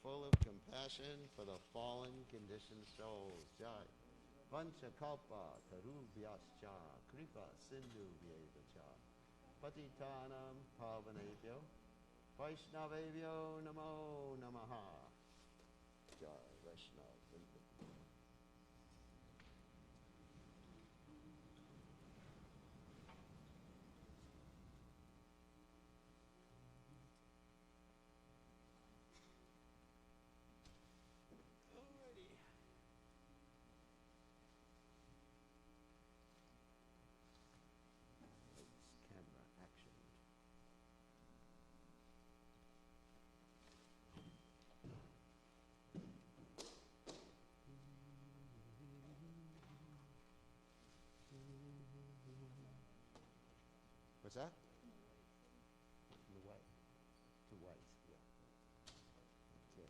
full of compassion for the fallen conditioned souls. Jai. Vanchakalpa tarubhyascha kripa sindhu vyevacha patitanam pavanebhyo vaishnavebhyo namo namaha. Jai Vaishnav. What's that? The white. Two whites, yeah. Okay.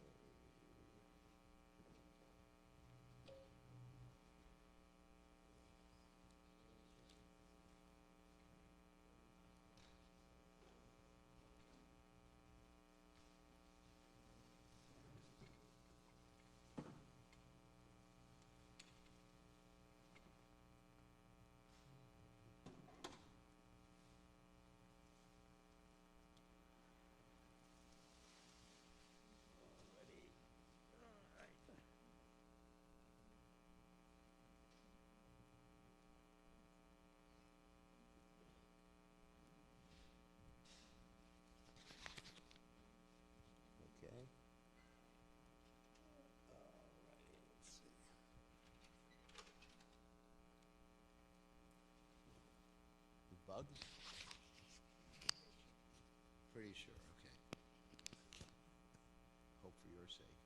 Okay. Alrighty, let's see. Bugs? Pretty sure, okay. Hope for your sake.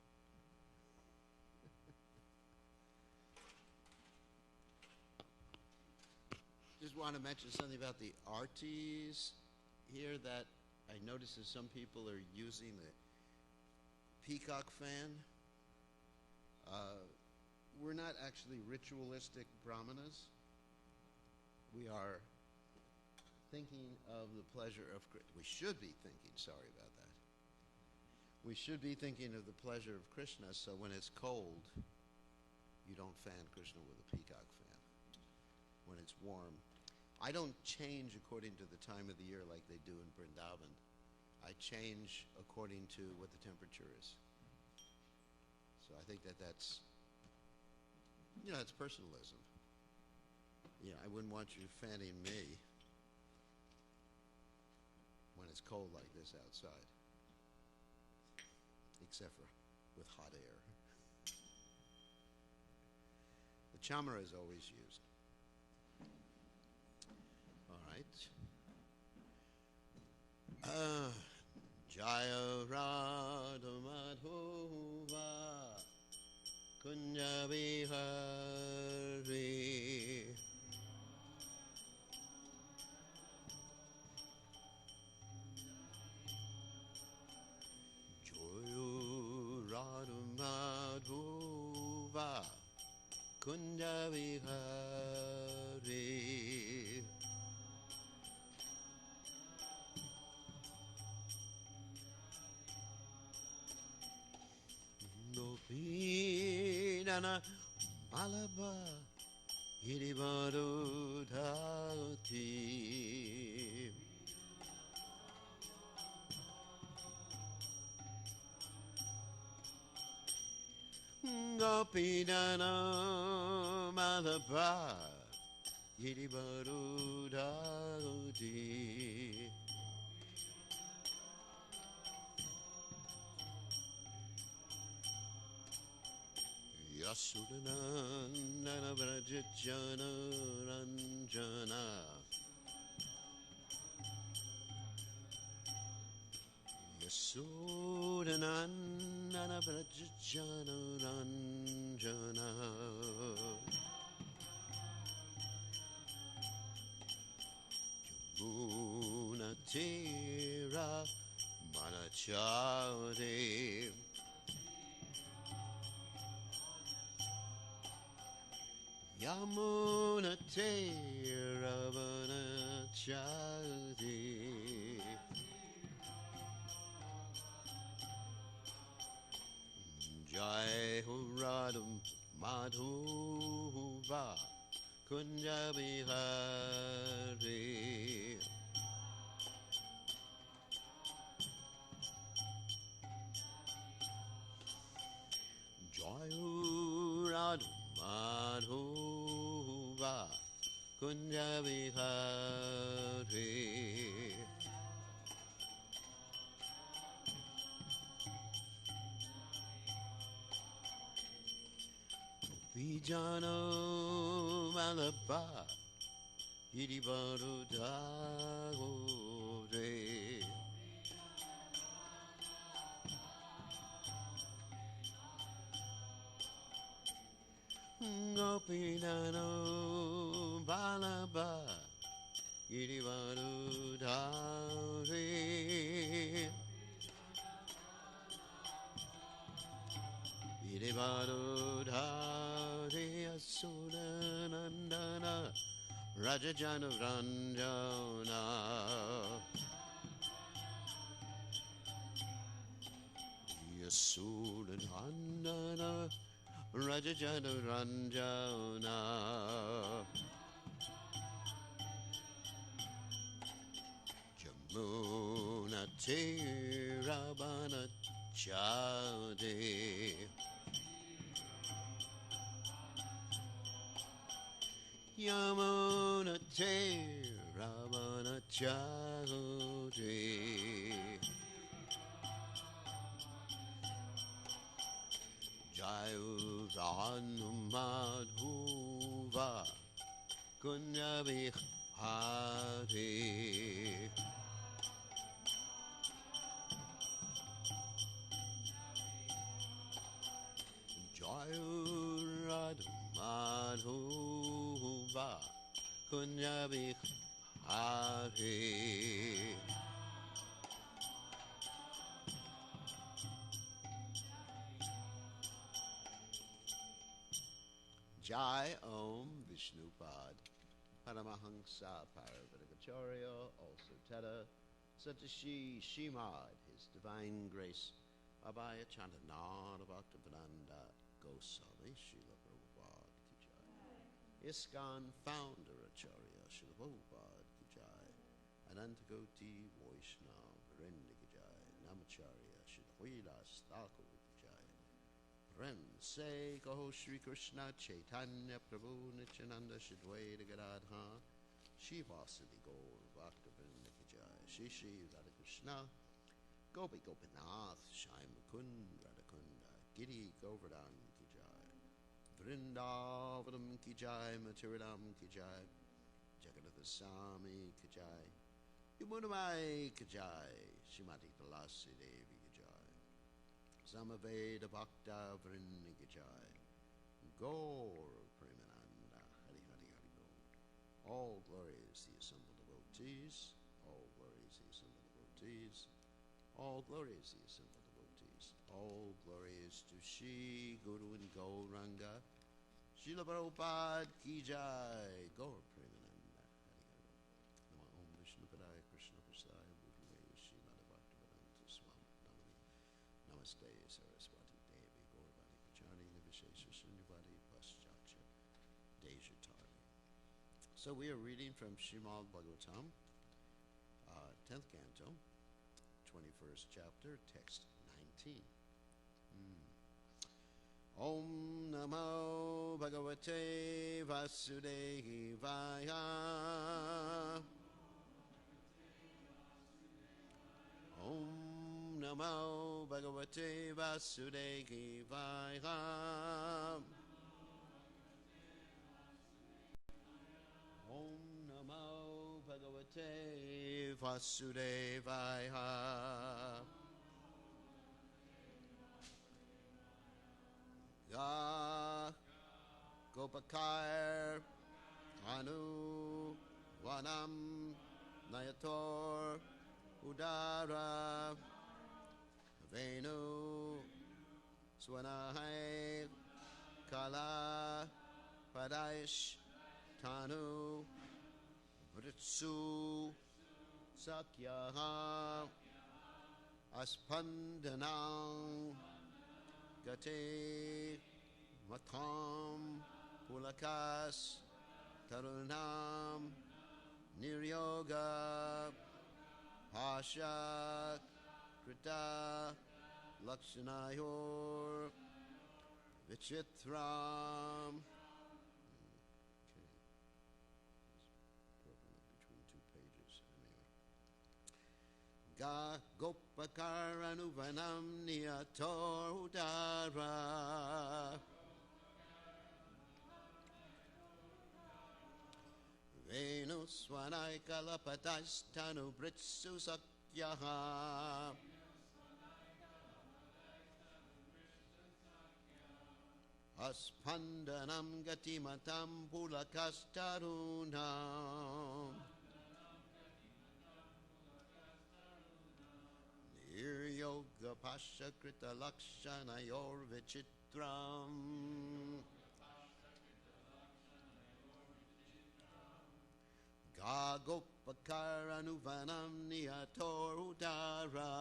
Just want to mention something about the artis here that I noticed that some people are using the peacock fan. We're not actually ritualistic brahmanas. We are thinking of the pleasure of we should be thinking, sorry about that. We should be thinking of the pleasure of Krishna, so when it's cold, you don't fan Krishna with a peacock fan. When it's warm. I don't change according to the time of the year like they do in Vrindavan. I change according to what the temperature is. So I think that's, that's personalism. I wouldn't want you fanning me when it's cold like this outside, except for with hot air. The chamara is always used. All right. Jaya Radha Madhova Kunja Vihari Joyo Radha Madhova Kunja Vihari Gopinana Malaba Irivarudhati Gopinana Malaba Irivarudhati Yasudanandana Vrajajana Ranjana Yasudanandana Vrajajana Ranjana Yamuna Tira Manachari Yamuna Teravana Chadi Jai Ho Radham Madhuva Kunja Bihari. Jai Ho Radham Madhuva Kunja Bihari. Vijano Malabha Hiribaru Dagore Gopinano Balaba Hiribaru Dagore Hiribaru Dagore Asunanandana Rajajana Ranjana Yasudanandana Rajajana Ranjana Jamuna Tirabana Chade Yamuna Tirabana Chade Jayu Madhuva Kunjabi Hari Jayu Madhuva Kunjabi Hari Jai Om Vishnupad Paramahansa Paravatakacharya, also Teta Satashi Shimad, His Divine Grace Abhaya Chantanana Bhaktivedanta Goswami Srila Prabhupada Ki Jai. ISKCON Founder Acharya Srila Prabhupada Ki Jai. Anantagoti Vaishnava Vrinda Ki Jai. Namacharya Srila Vilas Thakur Ki Jai. Say Kaho Shri Krishna Chaitanya Prabhu Nityananda Shidwaita Gadadha Shivasadi Gaur Bhaktivinoda Ki Jai. Shri Shri Radhakrishna Gopi Gopinath Shai Mukund Radhakunda Giri Govardhan Ki Jai. Vrindavanam Ki Jai Matiridam Ki Jai. Jagannath Swami Ki Jai. Yamunamai Ki Jai. Shrimati Tulasi Devi Ki Jai. Samaveda Bhakta Vrinda Ki Jai. Gaur Premananda Hari Hari Hari Gaur. All glory is the assembled devotees. All glory is the assembled devotees. All glory is the assembled devotees. All glory is to Shri Guru and Gauranga. Srila Prabhupada Ki Jai. Gaur Premananda Hari Hari Gaur. Nama Om Vishnu Padaya Krishna Prasaya Bhutale Srimad Bhaktivedanta Swami Namani. Namaste Saraswati Devi Gauravani Pachani Nivishesha Shunyavadi Paschatya Dejatari. So we are reading from Srimad Bhagavatam, 10th canto, 21st chapter, text 19. Om Namo Bhagavate Vasudevaya. Om Namo Bhagavate Vasudevaya. Om Namo Bhagavate Vasudevaya. Ya Gopakar Anu Vanam Nayator Udara Venu Swanahai Kala Padaish Tanu Vritsu Sakyaha Aspandanang Gate Matam Pulakas Tarunam Niryoga Pasha Krita Lakshanayor Vichitram. Okay. Broken up between two pages. Anyway. Ga Gopakaranuvanam Niyator Udara Venuswanai Kalapatastanu Britsu Sakyaha Aspandanam Gatimatam Pulakastarunam Niryoga Pasha Krita Lakshanayor Vichitram Gagopakaranuvanam Niyator Udara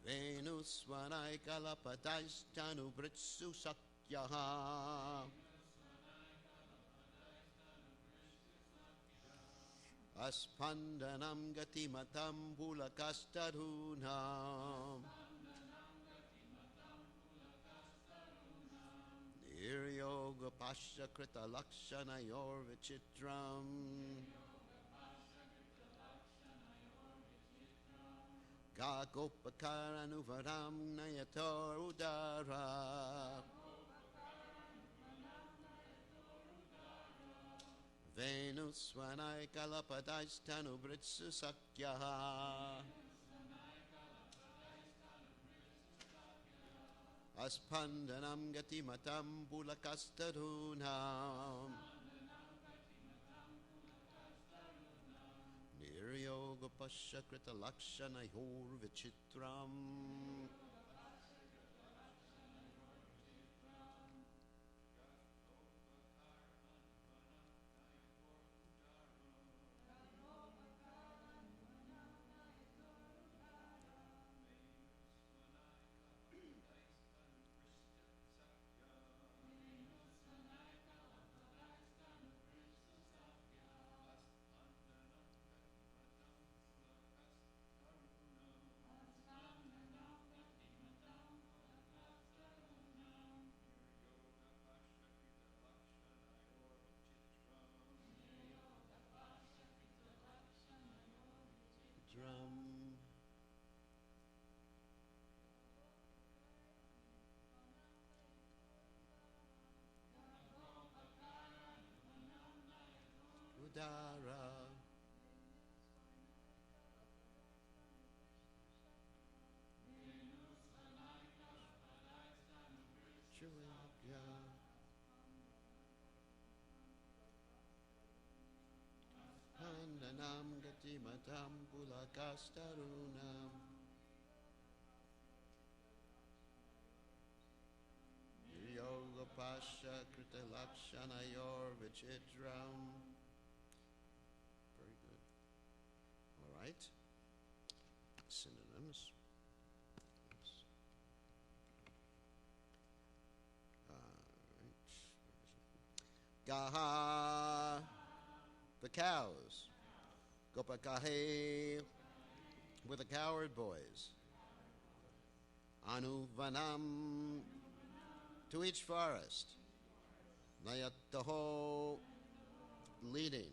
Venuswanai Kalapataistanu Britsu Sakyaha Aspandanam Gatimatam Pulakastarunam Niryoga Pasha Krita Lakshanayor Vichitram Gagopakaranuvaram Nayator Udara Venuswanai Kalapadaistanu Britsu Sakyaha Aspandanam Gatimatam Pulakastarunam Niryoga Pasha Krita Lakshanayor Vichitram Drum. Udara Churagya Handanam Gatimatam Pulakastarunam Yoga Pasha Krita Lakshanayor Vichitram. Very good. All right. Synonyms. Gaha, the cows. Gopakahe, with the coward boys. Anuvanam, to each forest. Nayataho, leading.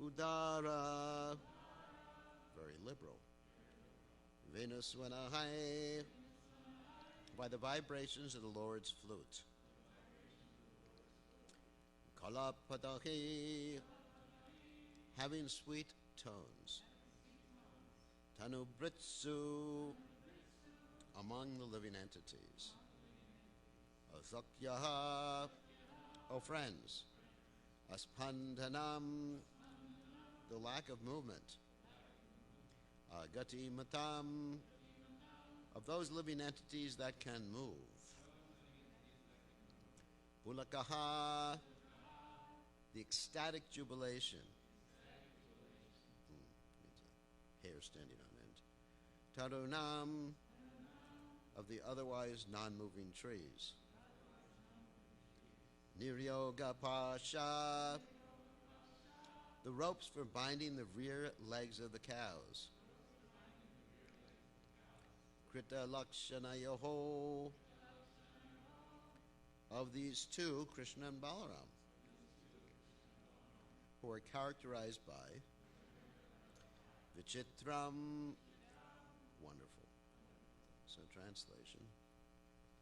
Udara, very liberal. Venuswanahai, by the vibrations of the Lord's flute. Kalapadahi, having sweet tones. Tanubritsu, among the living entities. Asakyaha, O friends. Aspandanam, the lack of movement. Gati matam, of those living entities that can move. Pulakaha, the ecstatic jubilation. Hair standing on end. Tarunam, of the otherwise non-moving trees. Niryoga Pasha, the ropes for binding the rear legs of the cows. Krita Lakshanayoho, of these two, Krishna and Balaram, who are characterized by Vichitram, wonderful. So translation,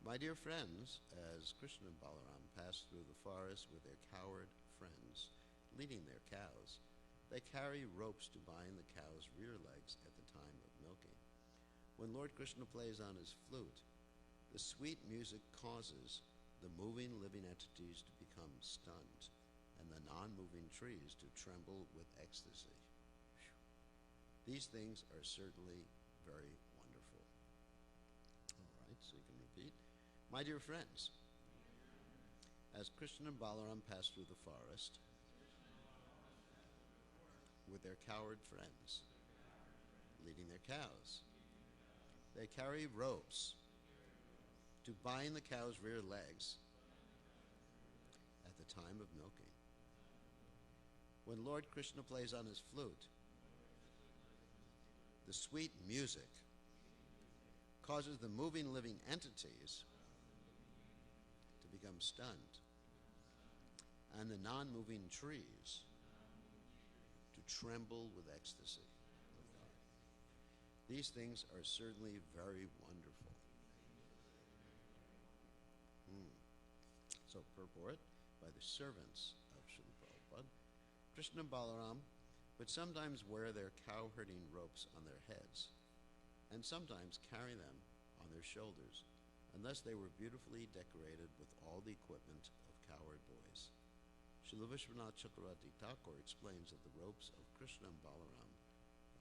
my dear friends, as Krishna and Balaram pass through the forest with their coward friends, leading their cows, they carry ropes to bind the cow's rear legs at the time of milking. When Lord Krishna plays on his flute, the sweet music causes the moving living entities to become stunned and the non-moving trees to tremble with ecstasy. These things are certainly very wonderful. All right, so you can repeat. My dear friends, as Krishna and Balaram pass through the forest with their coward friends, leading their cows, they carry ropes to bind the cow's rear legs at the time of milking. When Lord Krishna plays on his flute, the sweet music causes the moving living entities to become stunned and the non-moving trees to tremble with ecstasy. These things are certainly very wonderful. So purport by the servants of Srila Prabhupada. Krishna and Balaram would sometimes wear their cow-herding ropes on their heads and sometimes carry them on their shoulders, and thus they were beautifully decorated with all the equipment of cowherd boys. Srila Vishwanath Chakravarti Thakur explains that the ropes of Krishna and Balaram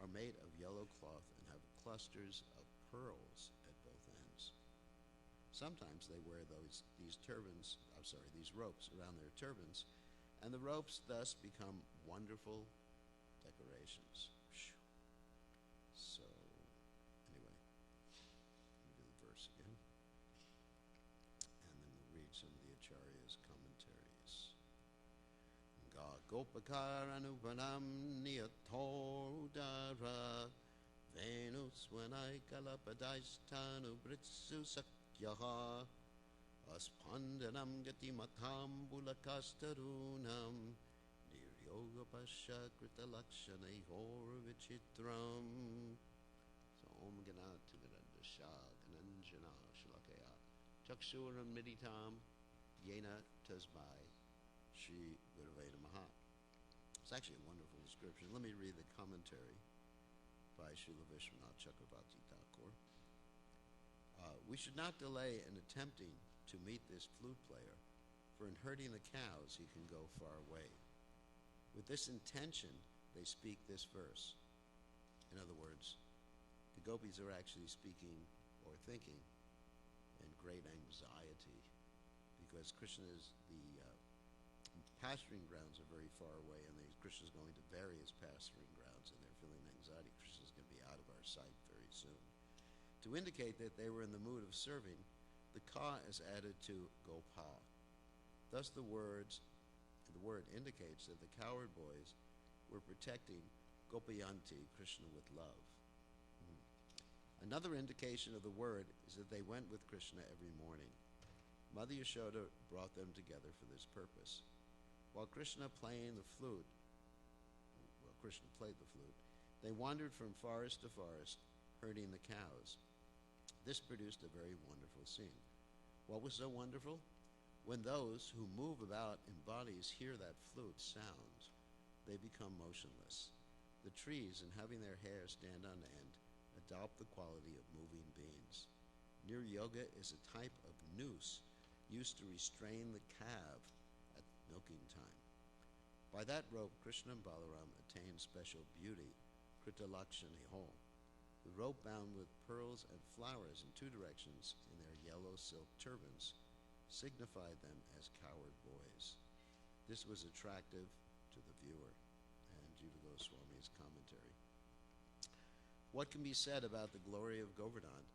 are made of yellow cloth and have clusters of pearls at both ends. Sometimes they wear these ropes around their turbans, and the ropes thus become wonderful decorations. So, anyway, let me do the verse again, and then we'll read some of the Acharya's commentaries. Ga Gopakaranupanam Niyathodara Venuswanai Kalapadaistanu Britsu Sakyaha Aspandanam Gati Matambulakastarunam Niryoga Pasha Krita Lakshanehor Vichitram. So Om Ganatimirandasha Gananjana Shalakaya Chakshuram Miditam Yena Tasbai Shri Gurave Namaha. It's actually a wonderful description. Let me read the commentary by Srila Vishwanath Chakravarti Thakur. We should not delay in attempting to meet this flute player, for in herding the cows he can go far away. With this intention, they speak this verse. In other words, the gopis are actually speaking or thinking in great anxiety, because Krishna's pasturing grounds are very far away, and Krishna's going to various pasturing grounds, and they're feeling anxiety. Krishna's going to be out of our sight very soon. To indicate that they were in the mood of serving, the ka is added to gopa. Thus the word indicates that the cowherd boys were protecting Gopayanti, Krishna, with love. Another indication of the word is that they went with Krishna every morning. Mother Yashoda brought them together for this purpose. While Krishna played the flute, they wandered from forest to forest, herding the cows. This produced a very wonderful scene. What was so wonderful? When those who move about in bodies hear that flute sound, they become motionless. The trees, in having their hair stand on end, adopt the quality of moving beings. Niryoga is a type of noose used to restrain the calf at milking time. By that rope, Krishna and Balaram attained special beauty, Krita Lakshaniho. The rope bound with pearls and flowers in two directions in their yellow silk turbans signified them as cowherd boys. This was attractive to the viewer. And Jiva Goswami's commentary. What can be said about the glory of Govardhan,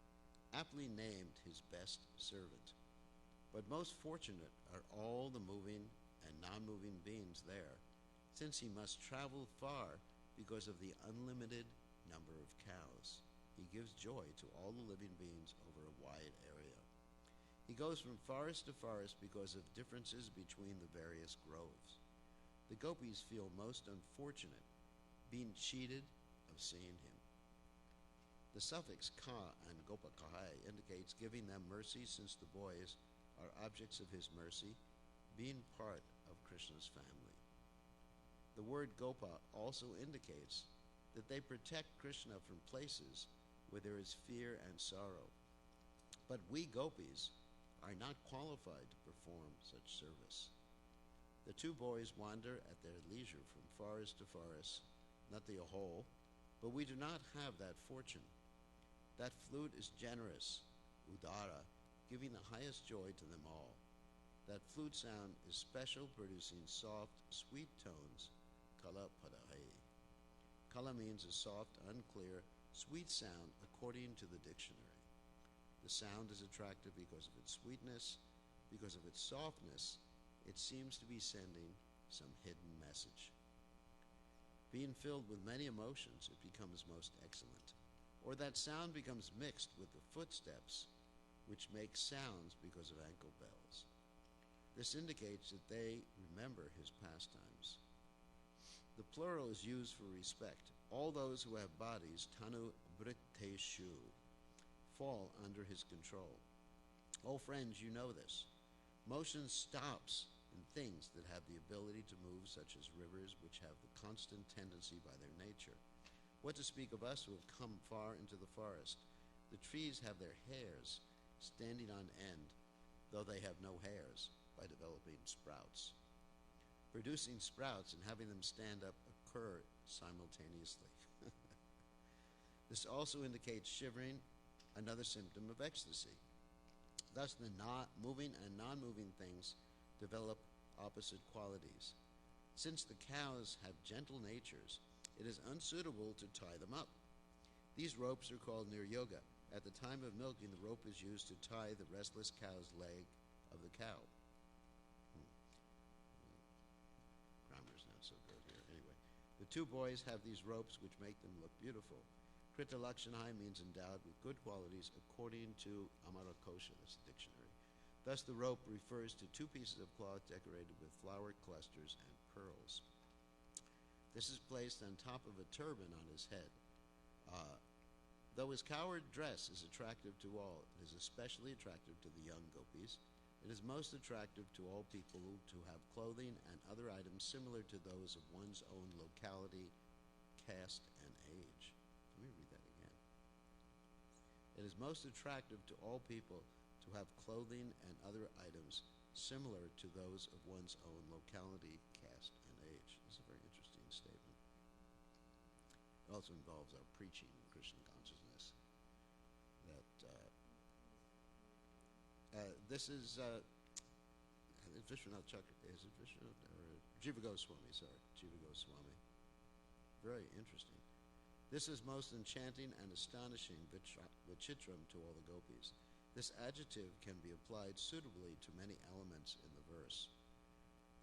aptly named his best servant? But most fortunate are all the moving and non-moving beings there, since he must travel far because of the unlimited number of cows. He gives joy to all the living beings over a wide area. He goes from forest to forest because of differences between the various groves. The gopis feel most unfortunate, being cheated of seeing him. The suffix ka and gopakahai indicates giving them mercy, since the boys are objects of his mercy, being part of Krishna's family. The word gopa also indicates that they protect Krishna from places where there is fear and sorrow. But we gopis are not qualified to perform such service. The two boys wander at their leisure from forest to forest, not the whole, but we do not have that fortune. That flute is generous, udara, giving the highest joy to them all. That flute sound is special, producing soft, sweet tones, kala padahai. Kala means a soft, unclear, sweet sound according to the dictionary. The sound is attractive because of its sweetness. Because of its softness, it seems to be sending some hidden message. Being filled with many emotions, it becomes most excellent. Or that sound becomes mixed with the footsteps, which make sounds because of ankle bells. This indicates that they remember his pastimes. The plural is used for respect. All those who have bodies, tanu britteshu, fall under his control. Oh friends, you know this. Motion stops in things that have the ability to move, such as rivers, which have the constant tendency by their nature. What to speak of us who have come far into the forest? The trees have their hairs standing on end, though they have no hairs, by developing sprouts. Producing sprouts and having them stand up occur simultaneously. This also indicates shivering, another symptom of ecstasy. Thus, the moving and non-moving things develop opposite qualities. Since the cows have gentle natures, it is unsuitable to tie them up. These ropes are called niryoga. At the time of milking, the rope is used to tie the restless cow's leg of the cow. Grammar's not so good here. Anyway, the two boys have these ropes which make them look beautiful. Krita Lakshanai means endowed with good qualities according to Amarakosha, that's the dictionary. Thus the rope refers to two pieces of cloth decorated with flower clusters and pearls. This is placed on top of a turban on his head. Though his coward dress is attractive to all, it is especially attractive to the young gopis. It is most attractive to all people to have clothing and other items similar to those of one's own locality, caste, and age. Let me read that again. It is most attractive to all people to have clothing and other items similar to those of one's own locality, caste, and age. This is a very interesting statement. It also involves our preaching in Krishna consciousness. This is Vishwanath Chakra. Is it Vishwanath or Jiva Goswami? Sorry, Jiva Goswami. Very interesting. This is most enchanting and astonishing vichitram to all the gopis. This adjective can be applied suitably to many elements in the verse.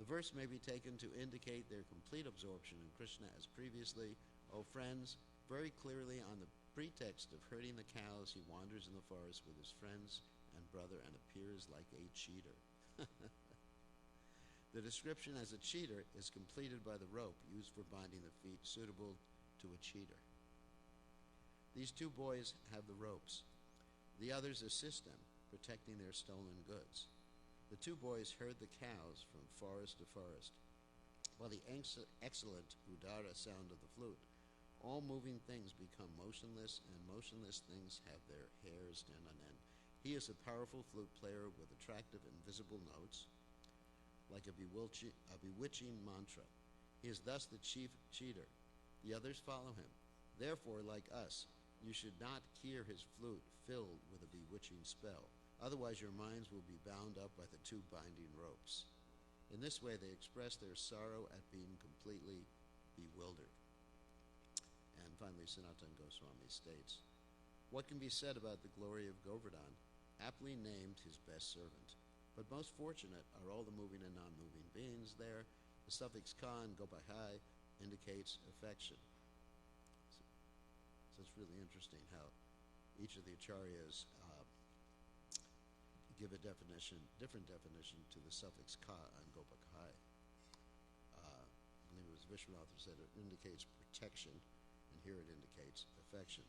The verse may be taken to indicate their complete absorption in Krishna as previously. O friends, very clearly on the pretext of herding the cows, he wanders in the forest with his friends and brother and appears like a cheater. The description as a cheater is completed by the rope used for binding the feet, suitable to a cheater. These two boys have the ropes. The others assist them, protecting their stolen goods. The two boys herd the cows from forest to forest. While the excellent udara sound of the flute, all moving things become motionless, and motionless things have their hairs stand on end. He is a powerful flute player with attractive invisible notes, like a bewitching mantra. He is thus the chief cheater. The others follow him. Therefore, like us, you should not hear his flute filled with a bewitching spell. Otherwise, your minds will be bound up by the two binding ropes. In this way, they express their sorrow at being completely bewildered. And finally, Sanatana Goswami states, what can be said about the glory of Govardhan, aptly named his best servant? But most fortunate are all the moving and non-moving beings there. The suffix ka and gopahai indicates affection. So it's really interesting how each of the acharyas give a different definition to the suffix ka and gopahai. I believe it was Vishwanath who said it indicates protection, and here it indicates affection.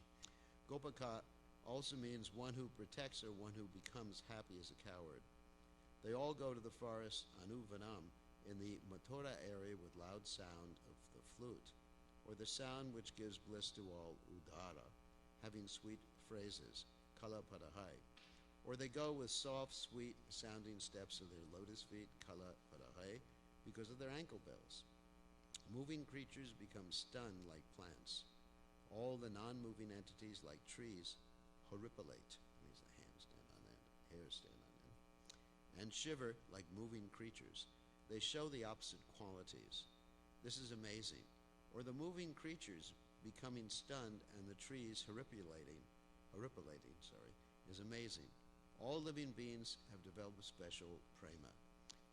Gopaka also means one who protects or one who becomes happy as a coward. They all go to the forest Anuvanam in the Mathura area with loud sound of the flute, or the sound which gives bliss to all, Udara, having sweet phrases, Kala Padahai. Or they go with soft, sweet sounding steps of their lotus feet, Kala Padahai, because of their ankle bells. Moving creatures become stunned like plants. All the non-moving entities like trees horripilate, means the hands stand on end, hairs stand on end, and shiver like moving creatures. They show the opposite qualities. This is amazing. Or the moving creatures becoming stunned and the trees horripilate, is amazing. All living beings have developed a special prema.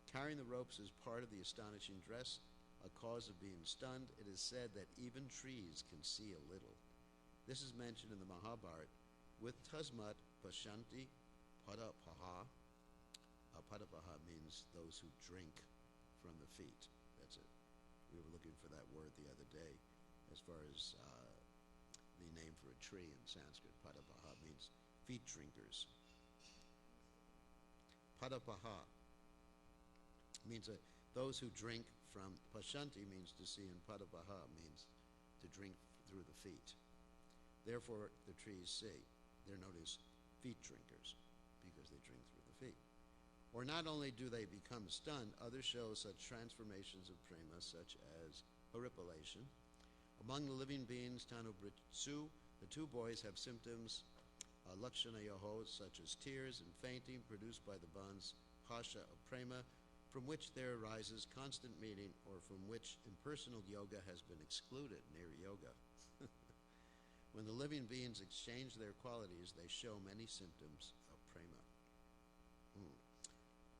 Carrying the ropes is part of the astonishing dress, a cause of being stunned. It is said that even trees can see a little. This is mentioned in the Mahabharata with Tasmat Pashanti Padapaha. Padapaha means those who drink from the feet. That's it. We were looking for that word the other day as far as the name for a tree in Sanskrit. Padapaha means feet drinkers. Padapaha means those who drink from. Pashanti means to see, and Padapaha means to drink through the feet. Therefore, the trees see. They're known as feet drinkers because they drink through the feet. Or not only do they become stunned, others show such transformations of prema, such as horripilation. Among the living beings, Tanu Britsu, the two boys have symptoms, Lakshana Yoho, such as tears and fainting produced by the bonds, Pasha of prema, from which there arises constant meeting, or from which impersonal yoga has been excluded, near yoga. When the living beings exchange their qualities, they show many symptoms of prema.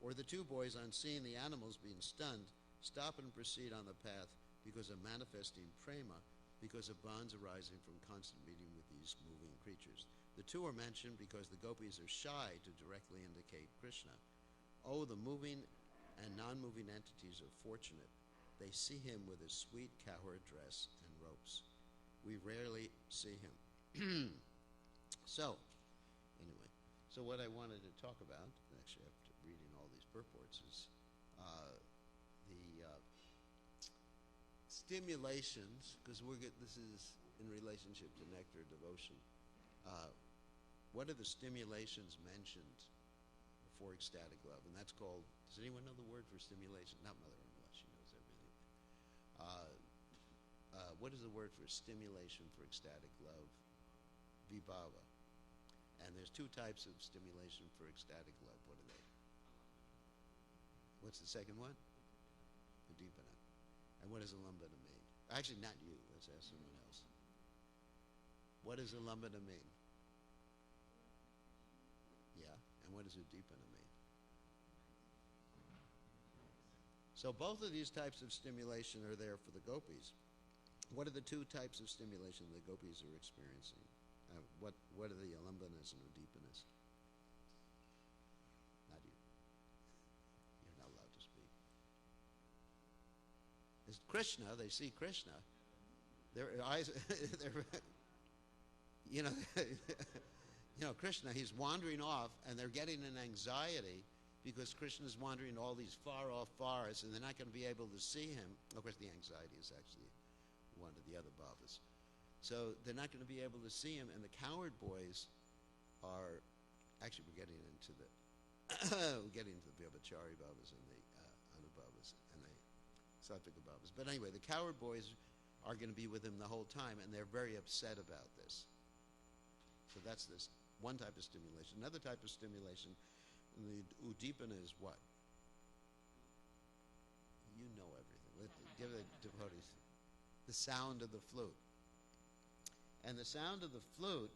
Or the two boys, on seeing the animals being stunned, stop and proceed on the path because of manifesting prema, because of bonds arising from constant meeting with these moving creatures. The two are mentioned because the gopis are shy to directly indicate Krishna. Oh, the moving and non-moving entities are fortunate. They see him with his sweet cowherd dress and ropes. We rarely see him. So what I wanted to talk about, actually after reading all these purports, is the stimulations, because this is in relationship to nectar devotion. What are the stimulations mentioned for ecstatic love? And that's called, does anyone know the word for stimulation? Not Mother Irma, she knows everything. What is the word for stimulation for ecstatic love? Vibhava. And there's two types of stimulation for ecstatic love. What are they? What's the second one? Udipana. And what does alambana mean? Actually, not you. Let's ask someone else. What does alambana mean? Yeah. And what does udipana mean? So both of these types of stimulation are there for the gopis. What are the two types of stimulation the gopis are experiencing? What are the alambanas and udipanas? Not you. You're not allowed to speak. It's Krishna. They see Krishna. Their eyes, you know, Krishna, he's wandering off, and they're getting an anxiety because Krishna's wandering to all these far-off forests, and they're not going to be able to see him. Of course, the anxiety is actually one of the other bhavas. So they're not going to be able to see him, and the coward boys are, actually we're getting into the Vyabhachari bhavas and the Anubhavas and the Sattvika bhavas. But anyway, the coward boys are going to be with him the whole time, and they're very upset about this. So that's this one type of stimulation. Another type of stimulation, the udipana, is what? You know everything. Give the devotees the sound of the flute. And the sound of the flute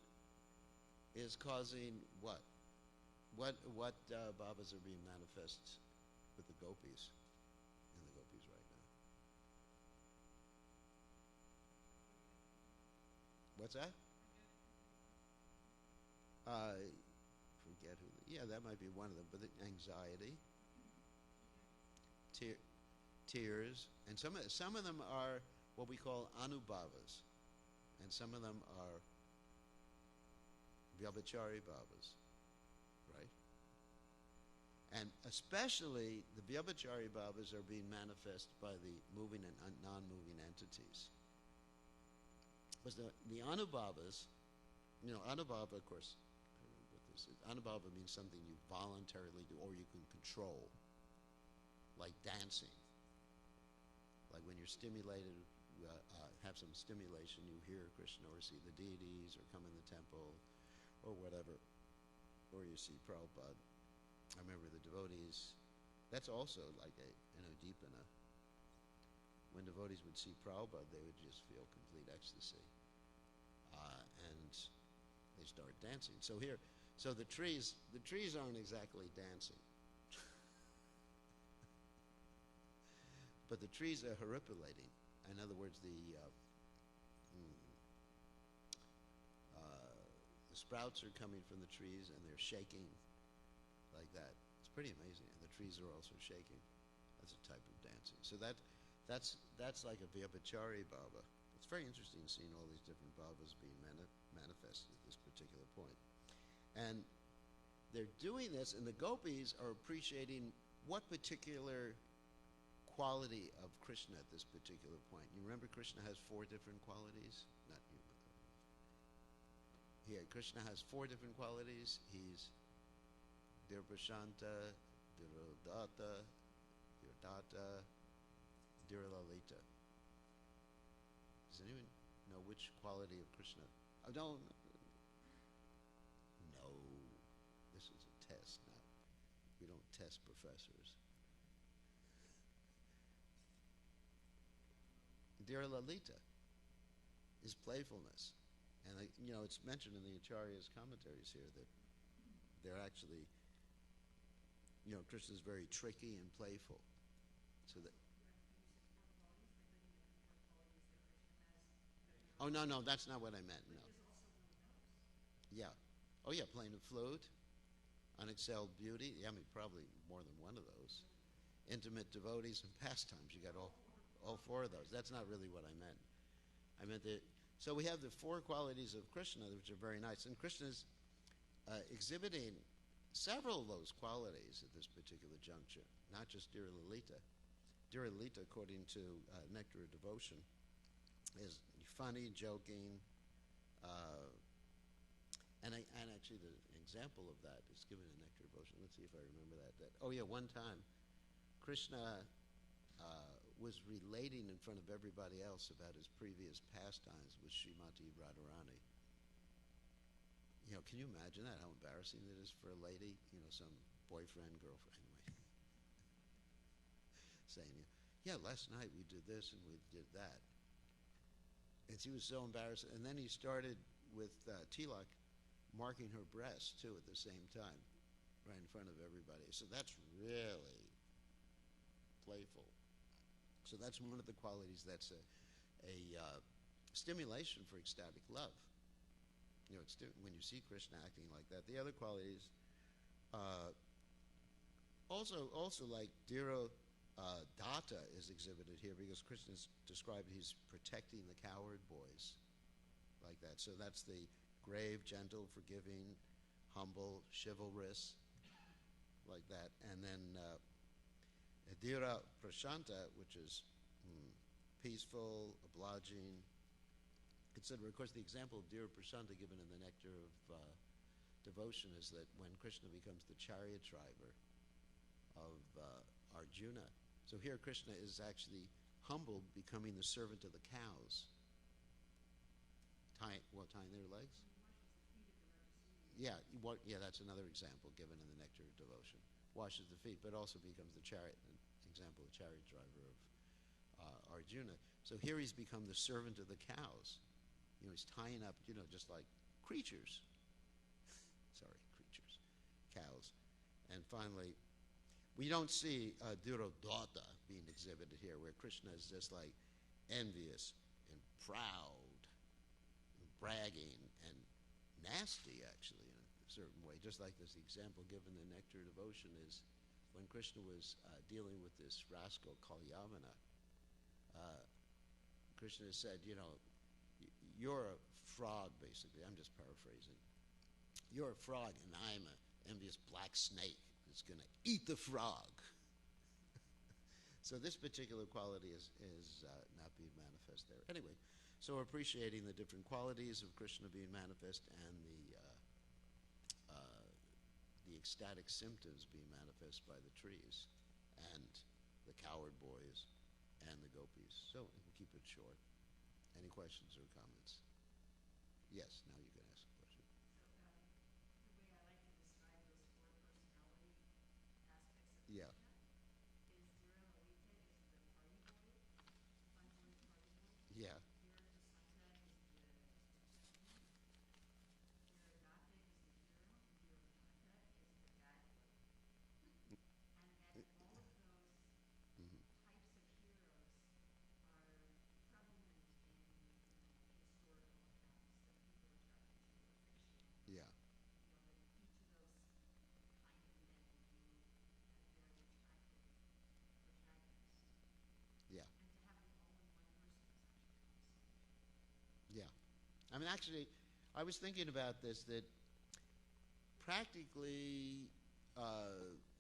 is causing what? What bhavas are being manifest with the gopis, in the gopis right now? What's that? Forget who. Yeah, that might be one of them. But the anxiety, tears, and some of them are what we call anubhavas, and some of them are vyabhachari bhavas, right? And especially the vyabhachari bhavas are being manifest by the moving and non-moving entities. Because the anubhavas, anubhava, of course, I don't know what this is. Anubhava means something you voluntarily do or you can control, like dancing. Like when you're stimulated, have some stimulation, you hear Krishna or see the deities or come in the temple or whatever, or you see Prabhupada. I remember the devotees, that's also like deep in a, when devotees would see Prabhupada, they would just feel complete ecstasy. And they start dancing. So the trees aren't exactly dancing. But the trees are haripulating. In other words, the sprouts are coming from the trees and they're shaking like that. It's pretty amazing. And the trees are also shaking. That's a type of dancing. So that's like a vyabhachari bhava. It's very interesting seeing all these different bhavas being manifested at this particular point. And they're doing this, and the gopis are appreciating what particular quality of Krishna at this particular point. You remember Krishna has 4 different qualities? Not you. Yeah, Krishna has 4 different qualities. He's Dirprashanta, Dirodata, Diralalita. Does anyone know which quality of Krishna? Oh, no. This is a test now. We don't test professors. Diralalita is playfulness. And, it's mentioned in the Acharya's commentaries here that they're actually, Krishna's very tricky and playful. So that. Oh, no, that's not what I meant, no. Yeah. Oh, yeah, playing the flute, unexcelled beauty. Yeah, probably more than one of those. Intimate devotees and pastimes. You got all 4 of those. That's not really what I meant. I meant that. So we have the 4 qualities of Krishna, which are very nice. And Krishna's exhibiting several of those qualities at this particular juncture, not just Dhira Lalita. Dhira Lalita, according to Nectar of Devotion, is funny, joking, and actually the example of that is given in Nectar of Devotion. Let's see if I remember that. One time Krishna was relating in front of everybody else about his previous pastimes with Srimati Radharani. Can you imagine that? How embarrassing it is for a lady, some boyfriend, girlfriend, anyway, saying, yeah, last night we did this and we did that. And she was so embarrassed. And then he started with tilak marking her breasts, too, at the same time, right in front of everybody. So that's really playful. So that's one of the qualities that's a stimulation for ecstatic love. When you see Krishna acting like that. The other qualities, also like Dhira Data is exhibited here because Krishna is described he's protecting the coward boys like that. So that's the grave, gentle, forgiving, humble, chivalrous, like that. And then Dhira Prashanta, which is peaceful, obliging, etc. Of course, the example of Dhira Prashanta given in the Nectar of Devotion is that when Krishna becomes the chariot driver of Arjuna. So here Krishna is actually humbled, becoming the servant of the cows. Tying their legs? Yeah, that's another example given in the Nectar of Devotion. Washes the feet, but also becomes the chariot, an example of chariot driver of Arjuna. So here he's become the servant of the cows. he's tying up, just like creatures. Sorry, creatures, cows. And finally, we don't see Dhirodhata being exhibited here, where Krishna is just like envious and proud and bragging and nasty, actually, in a certain way. Just like this example given in Nectar Devotion is when Krishna was dealing with this rascal called Yavana. Krishna said, you're a frog, basically. I'm just paraphrasing. You're a frog, and I'm an envious black snake that's going to eat the frog. So this particular quality is not being manifest there. Anyway, so we're appreciating the different qualities of Krishna being manifest and the ecstatic symptoms being manifest by the trees and the coward boys and the gopis. So we'll keep it short. Any questions or comments? Yes, now you can ask a question. The way I like to describe those four personality aspects of Yeah. Krishna is Dhiralita is the party boy, fun-loving party boy. Yeah. Dhirasanta is the king. Dhirodata is the hero, and Dhirodhata is the bad boy. And that all of those Mm-hmm. types of heroes are prevalent in historical accounts that people are attracted to, or fictional. Yeah. That each of those kind of men do have very attractive protagonists. Yeah. And to have them all in one person is actually awesome. Yeah. I mean, actually, I was thinking about this, that practically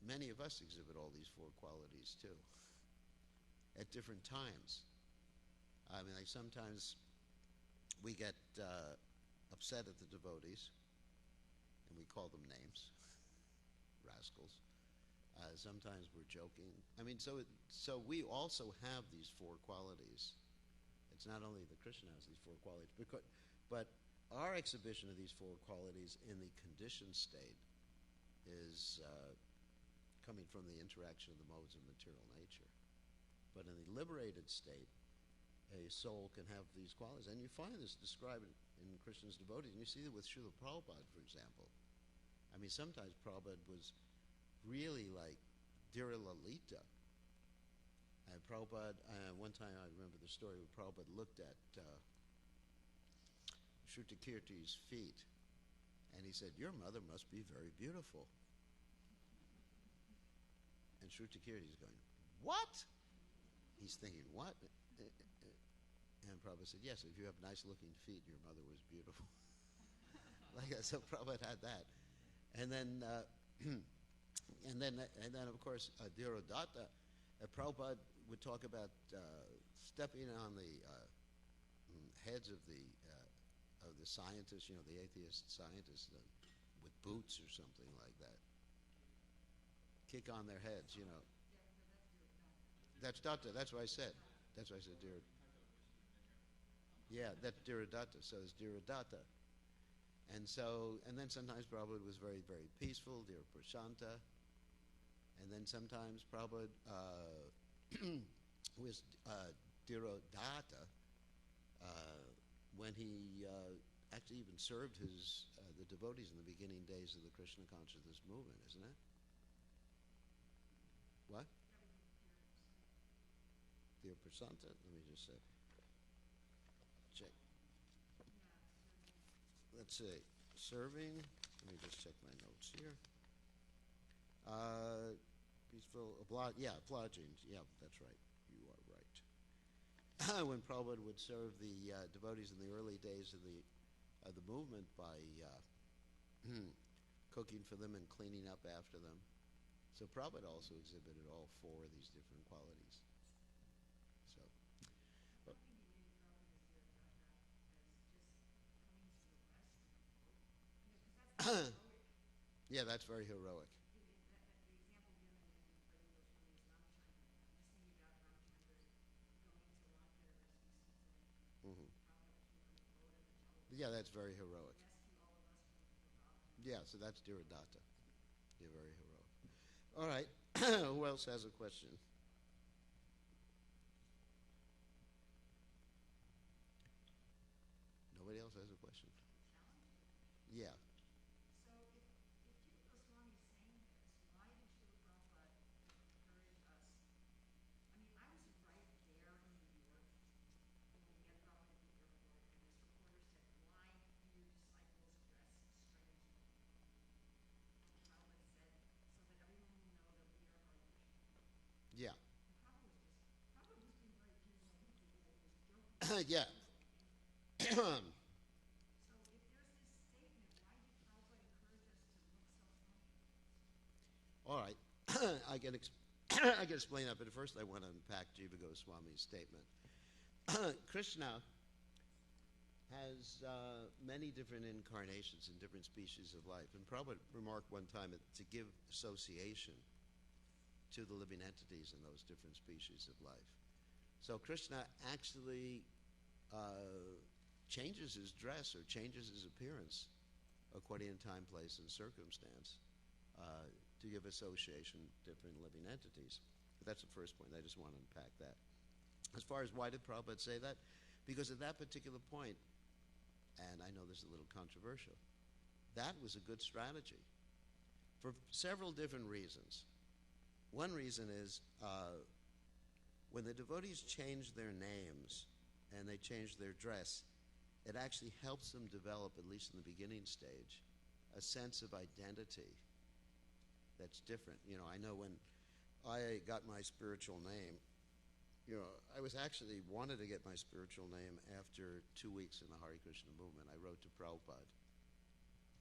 many of us exhibit all these four qualities, too, at different times. I mean, like sometimes we get upset at the devotees, and we call them names, rascals. Sometimes we're joking. I mean, so we also have these four qualities. It's not only that Krishna has these four qualities, but our exhibition of these four qualities in the conditioned state is coming from the interaction of the modes of material nature. But in the liberated state, a soul can have these qualities. And you find this described in Krishna's devotees. And you see that with Srila Prabhupada, for example. I mean, sometimes Prabhupada was really like Dhira Lalita. And Prabhupada, one time I remember the story where Prabhupada looked at Shrutakirti's feet, and he said, "Your mother must be very beautiful." And Shrutakirti's going, "What?" He's thinking, "What?" And Prabhupada said, "Yes, if you have nice-looking feet, your mother was beautiful." Like that, so Prabhupada had that, and then of course Dhirodhata. Prabhupada would talk about stepping on the heads of the scientists, the atheist scientists, with boots or something like that. Kick on their heads, That's Datta. That's what I said. That's what I said, Dhirodhata. Yeah, that's Dhirodhata. So it's Dhirodhata. And then sometimes Prabhupada was very, very peaceful, Dhira Prashanta. And then sometimes Prabhupada was Dhirodhata when he actually even served the devotees in the beginning days of the Krishna consciousness movement, isn't it? What? Dhira Prashanta? Let me just say. Check. Let's see. Serving. Let me just check my notes here. Peaceful. Obliging. Yeah, that's right. You are right. When Prabhupada would serve the devotees in the early days of the movement by cooking for them and cleaning up after them. So Prabhupada also exhibited all four of these different qualities. So. But, yeah, that's very heroic. The example given in Pali was Ramchandra. I'm just thinking about Ramchandra going to Lanka to rescue Sita, Mm-hmm. how he was on the boat and the telephone. Yeah, that's very heroic. Rescue all of us from Vrindavan. Yeah, so that's Dhirodhata. You're very heroic. All right. Who else has a question? Nobody else? Yeah. So if there's this statement, why did Prabhupada encourage us to look self-conscious? All right. I can I can explain that, but first I want to unpack Jiva Goswami's statement. Krishna has many different incarnations in different species of life. And Prabhupada remarked one time to give association to the living entities in those different species of life. So Krishna actually changes his dress or changes his appearance according to time, place, and circumstance to give association to different living entities. But that's the first point. I just want to unpack that. As far as why did Prabhupada say that? Because at that particular point, and I know this is a little controversial, that was a good strategy for several different reasons. One reason is when the devotees change their names and they change their dress, it actually helps them develop, at least in the beginning stage, a sense of identity that's different. You know, I know when I got my spiritual name, you know, I was actually wanted to get my spiritual name after 2 weeks in the Hare Krishna movement. I wrote to Prabhupada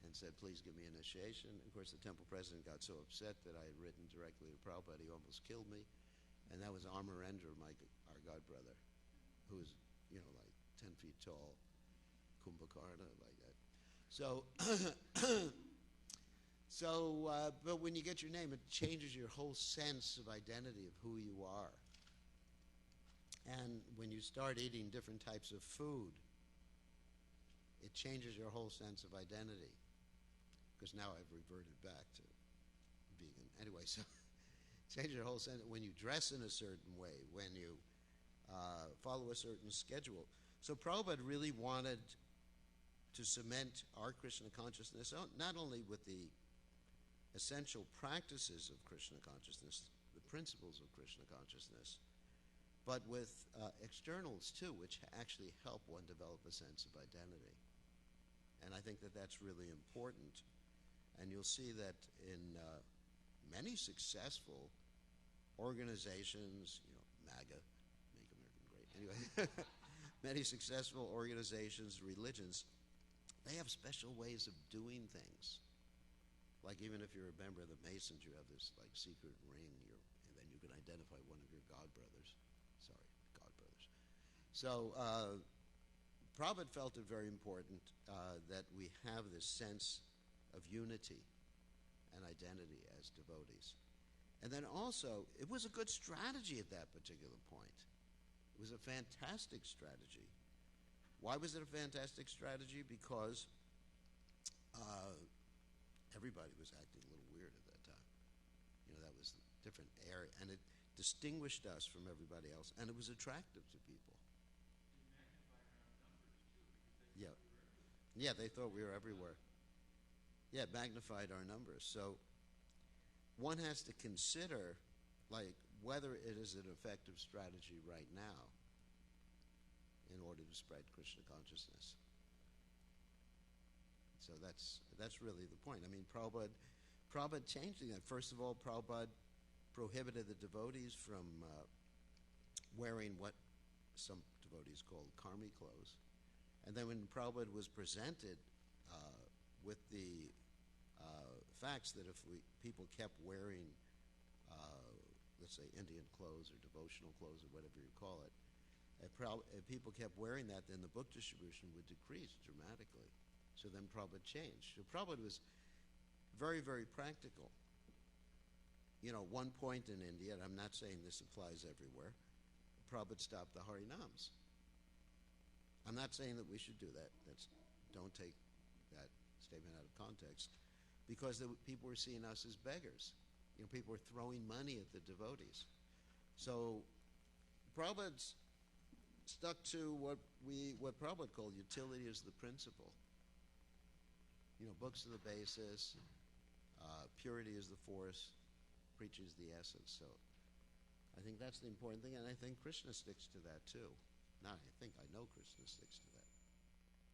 and said, please give me initiation. Of course, the temple president got so upset that I had written directly to Prabhupada, he almost killed me. And that was Amarendra, our godbrother, who was, you know, like 10 feet tall, Kumbhakarna, like that. So, but when you get your name, it changes your whole sense of identity of who you are. And when you start eating different types of food, it changes your whole sense of identity. Because now I've reverted back to vegan. Anyway, so change your whole sense. When you dress in a certain way, when you follow a certain schedule. So Prabhupada really wanted to cement our Krishna consciousness, not only with the essential practices of Krishna consciousness, the principles of Krishna consciousness, but with externals too, which actually help one develop a sense of identity. And I think that that's really important. And you'll see that in many successful organizations, you know, MAGA, Make America Great, anyway, many successful organizations, religions, they have special ways of doing things. Like even if you're a member of the Masons, you have this like secret ring, and then you can identify one of your godbrothers. So Prabhupada felt it very important that we have this sense of unity and identity as devotees. And then also, it was a good strategy at that particular point. It was a fantastic strategy. Why was it a fantastic strategy? Because everybody was acting a little weird at that time. You know, that was a different area. And it distinguished us from everybody else. And it was attractive to people. Yeah. Yeah, they thought we were everywhere. Yeah, it magnified our numbers. So one has to consider, like, whether it is an effective strategy right now in order to spread Krishna consciousness. So that's really the point. I mean, Prabhupada changed that. First of all, Prabhupada prohibited the devotees from wearing what some devotees called karmi clothes. And then when Prabhupada was presented with the facts that if people kept wearing, let's say, Indian clothes or devotional clothes or whatever you call it, if people kept wearing that, then the book distribution would decrease dramatically. So then Prabhupada changed. So Prabhupada was very, very practical. You know, one point in India, and I'm not saying this applies everywhere, Prabhupada stopped the Harinams. I'm not saying that we should do that. Don't take that statement out of context. Because people were seeing us as beggars. You know, people were throwing money at the devotees. So Prabhupada stuck to what Prabhupada called utility is the principle. You know, books are the basis, purity is the force, preaching is the essence. So I think that's the important thing, and I think Krishna sticks to that too. Not I think, I know Krishna sticks to that.